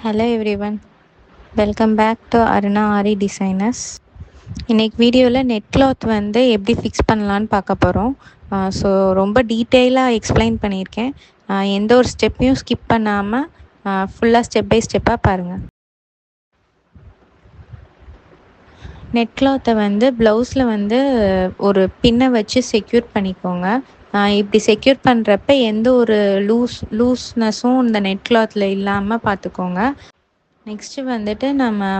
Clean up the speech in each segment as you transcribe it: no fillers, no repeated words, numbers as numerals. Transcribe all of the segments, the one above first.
Hello everyone, welcome back to Aruna Aari Designers. இன்னைக்கு வீடியோவில் net cloth வந்து எப்படி ஃபிக்ஸ் பண்ணலான்னு பார்க்க போகிறோம். ஸோ ரொம்ப டீட்டெயிலாக எக்ஸ்பிளைன் பண்ணியிருக்கேன். எந்த ஒரு ஸ்டெப்பையும் ஸ்கிப் பண்ணாமல் ஃபுல்லாக ஸ்டெப் பை ஸ்டெப்பாக பாருங்கள். நெட் கிளாத்தை வந்து ப்ளவுஸில் வந்து ஒரு பின்னை வச்சு செக்யூர் பண்ணிக்கோங்க. இப்படி செக்யூர் பண்ணுறப்ப எந்த ஒரு லூஸ்னஸும் இந்த நெட் கிளாத்தில் இல்லாமல் பார்த்துக்கோங்க. நெக்ஸ்ட்டு வந்துட்டு நம்ம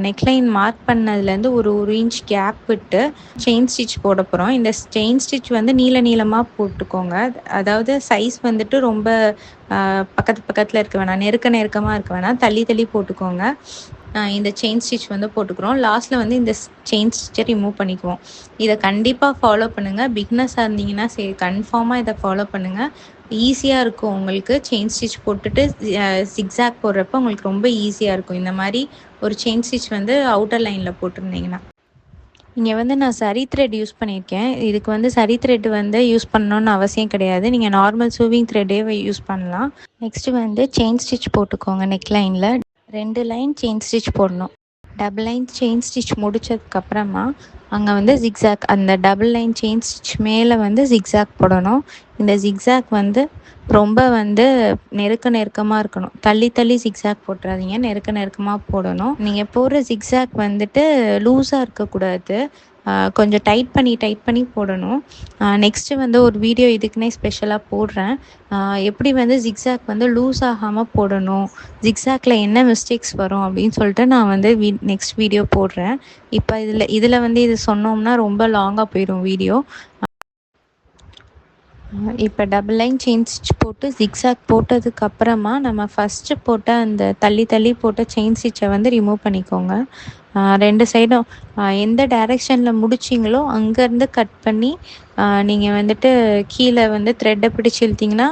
நெக்லைன் மார்க் பண்ணதுலேருந்து ஒரு இன்ச் கேப் விட்டு செயின் ஸ்டிச் போட போகிறோம். இந்த செயின் ஸ்டிச் வந்து நீளமாக போட்டுக்கோங்க. அதாவது சைஸ் வந்துட்டு ரொம்ப பக்கத்தில் இருக்க வேணாம், நெருக்கமாக இருக்க வேணாம், தள்ளி போட்டுக்கோங்க. இந்த செயின் ஸ்டிச் வந்து போட்டுக்கிறோம். லாஸ்ட்டில் வந்து இந்த செயின் ஸ்டிச்சை ரிமூவ் பண்ணிக்குவோம். இதை கண்டிப்பாக ஃபாலோ பண்ணுங்கள். பிக்னஸாக இருந்தீங்கன்னா சரி, கன்ஃபார்மாக இதை ஃபாலோ பண்ணுங்கள். ஈஸியாக இருக்கும் உங்களுக்கு. செயின் ஸ்டிச் போட்டுட்டு ஜிக்ஸாக் போடுறப்ப உங்களுக்கு ரொம்ப ஈஸியாக இருக்கும். இந்த மாதிரி ஒரு செயின் ஸ்டிச் வந்து அவுட்டர் லைனில் போட்டிருந்தீங்கன்னா. இங்கே வந்து நான் சரி த்ரெட் யூஸ் பண்ணியிருக்கேன். இதுக்கு வந்து சரி த்ரெட் வந்து யூஸ் பண்ணணுன்னு அவசியம் கிடையாது. நீங்கள் நார்மல் சூவிங் த்ரெட்டே யூஸ் பண்ணலாம். நெக்ஸ்ட்டு வந்து செயின் ஸ்டிச் போட்டுக்கோங்க. நெக் லைனில் 2 லைன் செயின் ஸ்டிச் போடணும். டபுள் லைன் செயின் ஸ்டிச் முடித்ததுக்கப்புறமா அங்கே வந்து ஜிக்ஸாக், அந்த டபுள் லைன் செயின் ஸ்டிச் மேலே வந்து ஜிக்ஸாக் போடணும். இந்த ஜிக்ஸாக் வந்து ரொம்ப வந்து நெருக்கமாக இருக்கணும். தள்ளி ஜிக்ஸாக் போட்டுறாதீங்க, நெருக்கமாக போடணும். நீங்கள் போடுற ஜிக்ஸாக் வந்துட்டு லூஸாக இருக்கக்கூடாது, கொஞ்சம் டைட் பண்ணி போடணும். நெக்ஸ்ட்டு வந்து ஒரு வீடியோ இதுக்குன்னே ஸ்பெஷலாக போடுறேன். எப்படி வந்து ஜிக்ஸாக் வந்து லூஸ் ஆகாமல் போடணும், ஜிக்ஸாக்கில் என்ன மிஸ்டேக்ஸ் வரும் அப்படின்னு சொல்லிட்டு நான் வந்து நெக்ஸ்ட் வீடியோ போடுறேன். இப்போ இதில் வந்து இது சொன்னோம்னா ரொம்ப லாங்காக போயிடும் வீடியோ. இப்போ டபுள் லைன் செயின் ஸ்டிச் போட்டு ஜிக்ஸாக் போட்டதுக்கப்புறமா நம்ம ஃபஸ்ட்டு போட்ட அந்த தள்ளி போட்ட செயின் ஸ்டிச்சை வந்து ரிமூவ் பண்ணிக்கோங்க. 2 சைடும் எந்த டைரெக்ஷனில் முடிச்சிங்களோ அங்கேருந்து கட் பண்ணி நீங்கள் வந்துட்டு கீழே வந்து த்ரெட்டை பிடிச்சி இழுத்திங்கன்னா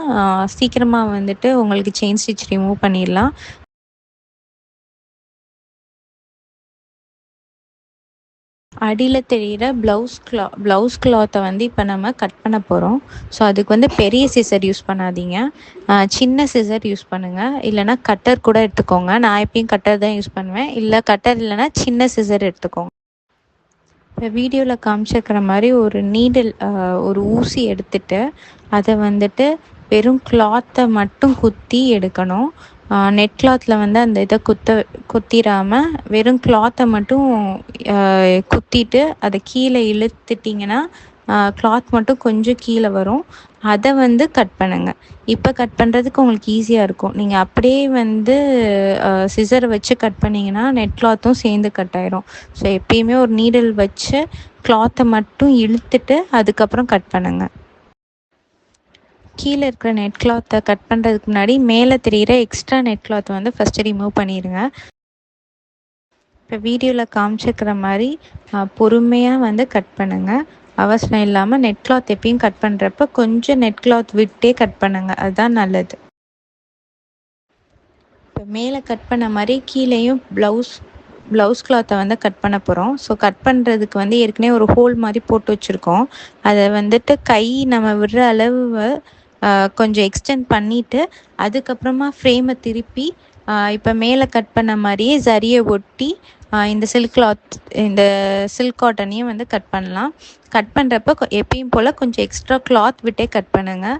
சீக்கிரமாக வந்துட்டு உங்களுக்கு செயின் ஸ்டிச் ரிமூவ் பண்ணிடலாம். அடியில் தெரிகிற ப்ளவுஸ் கிளாத்தை வந்து இப்போ நம்ம கட் பண்ண போகிறோம். ஸோ அதுக்கு வந்து பெரிய சிசர் யூஸ் பண்ணாதீங்க, சின்ன சிசர் யூஸ் பண்ணுங்கள். இல்லைனா கட்டர் கூட எடுத்துக்கோங்க. நான் எப்பயும் கட்டர் தான் யூஸ் பண்ணுவேன். இல்லை கட்டர் இல்லைனா சின்ன சிசர் எடுத்துக்கோங்க. இப்போ வீடியோவில் காமிச்சிருக்கிற மாதிரி ஒரு நீடில், ஒரு ஊசி எடுத்துட்டு அதை வந்துட்டு வெறும் கிளாத்தை மட்டும் குத்தி எடுக்கணும். நெட் கிளாத்தில் வந்து அந்த இதை குத்திடாமல் வெறும் கிளாத்தை மட்டும் குத்திட்டு அதை கீழே இழுத்துட்டிங்கன்னா கிளாத் மட்டும் கொஞ்சம் கீழே வரும். அதை வந்து கட் பண்ணுங்கள். இப்போ கட் பண்ணுறதுக்கு உங்களுக்கு ஈஸியாக இருக்கும். நீங்கள் அப்படியே வந்து சிசரை வச்சு கட் பண்ணிங்கன்னா நெட் கிளாத்தும் சேர்ந்து கட் ஆயிரும். ஸோ எப்பயுமே ஒரு நீடில் வச்சு கிளாத்தை மட்டும் இழுத்துட்டு அதுக்கப்புறம் கட் பண்ணுங்கள். கீழே இருக்கிற நெட் கிளாத்தை கட் பண்ணுறதுக்கு முன்னாடி மேலே தெரிகிற எக்ஸ்ட்ரா நெட் கிளாத்தை வந்து ஃபஸ்ட்டு ரிமூவ் பண்ணிடுங்க. இப்போ வீடியோவில் காமிச்சிருக்கிற மாதிரி பொறுமையாக வந்து கட் பண்ணுங்கள். அவசரம் இல்லாமல் நெட் கிளாத் எப்பயும் கட் பண்ணுறப்ப கொஞ்சம் நெட் கிளாத் விட்டே கட் பண்ணுங்கள், அதுதான் நல்லது. இப்போ மேலே கட் பண்ண மாதிரி கீழேயும் ப்ளவுஸ் கிளாத்தை வந்து கட் பண்ண போகிறோம். ஸோ கட் பண்ணுறதுக்கு வந்து ஏற்கனவே ஒரு ஹோல் மாதிரி போட்டு வச்சுருக்கோம். அதை வந்துட்டு கை நம்ம விடுற அளவு கொஞ்சம் எக்ஸ்டெண்ட் பண்ணிவிட்டு அதுக்கப்புறமா ஃப்ரேமை திருப்பி இப்போ மேலே கட் பண்ண மாதிரியே சரியை ஒட்டி இந்த சில்க் காட்டனையும் வந்து கட் பண்ணலாம். கட் பண்ணுறப்ப எப்பயும் போல் கொஞ்சம் எக்ஸ்ட்ரா கிளாத் விட்டே கட் பண்ணுங்கள்.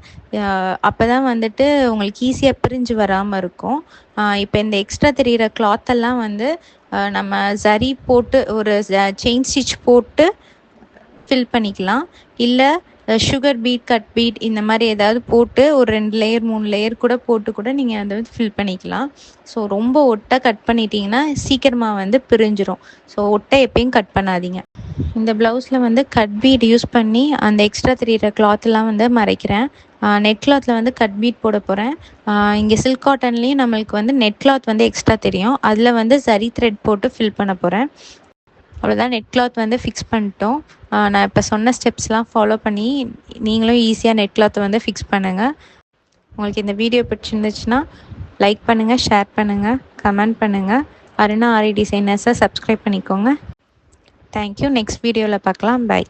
அப்போ தான் வந்துட்டு உங்களுக்கு ஈஸியாக பிரிஞ்சு வராமல் இருக்கும். இப்போ இந்த எக்ஸ்ட்ரா தெரிகிற கிளாத்தெல்லாம் வந்து நம்ம சரி போட்டு ஒரு செயின் ஸ்டிச் போட்டு ஃபில் பண்ணிக்கலாம். இல்லை சுகர் பீட், கட் பீட் இந்த மாதிரி ஏதாவது போட்டு ஒரு 2 லேயர் 3 லேயர் கூட போட்டு கூட நீங்கள் அதை வந்து ஃபில் பண்ணிக்கலாம். ஸோ ரொம்ப ஒட்டை கட் பண்ணிட்டீங்கன்னா சீக்கிரமாக வந்து பிரிஞ்சிரும். ஸோ ஒட்டை எப்பயும் கட் பண்ணாதீங்க. இந்த ப்ளவுஸில் வந்து கட் பீட் யூஸ் பண்ணி அந்த எக்ஸ்ட்ரா தெரிகிற கிளாத்லாம் வந்து மறைக்கிறேன். நெட் கிளாத்தில் வந்து கட் பீட் போட போகிறேன். இங்கே சில்க் காட்டன்லேயும் நம்மளுக்கு வந்து நெட் கிளாத் வந்து எக்ஸ்ட்ரா தெரியும், அதில் வந்து சரி த்ரெட் போட்டு ஃபில் பண்ண போகிறேன். அவ்வளோதான், நெட் கிளாத் வந்து ஃபிக்ஸ் பண்ணிட்டோம். நான் இப்போ சொன்ன ஸ்டெப்ஸ்லாம் ஃபாலோ பண்ணி நீங்களும் ஈஸியாக நெட் கிளாத்தை வந்து ஃபிக்ஸ் பண்ணுங்கள். உங்களுக்கு இந்த வீடியோ பிடிச்சிருந்துச்சுன்னா லைக் பண்ணுங்கள், ஷேர் பண்ணுங்கள், கமெண்ட் பண்ணுங்கள். அருணா ஆரி டிசைனர்ஸை சப்ஸ்கிரைப் பண்ணிக்கோங்க. தேங்க்யூ. நெக்ஸ்ட் வீடியோவில் பார்க்கலாம். பை.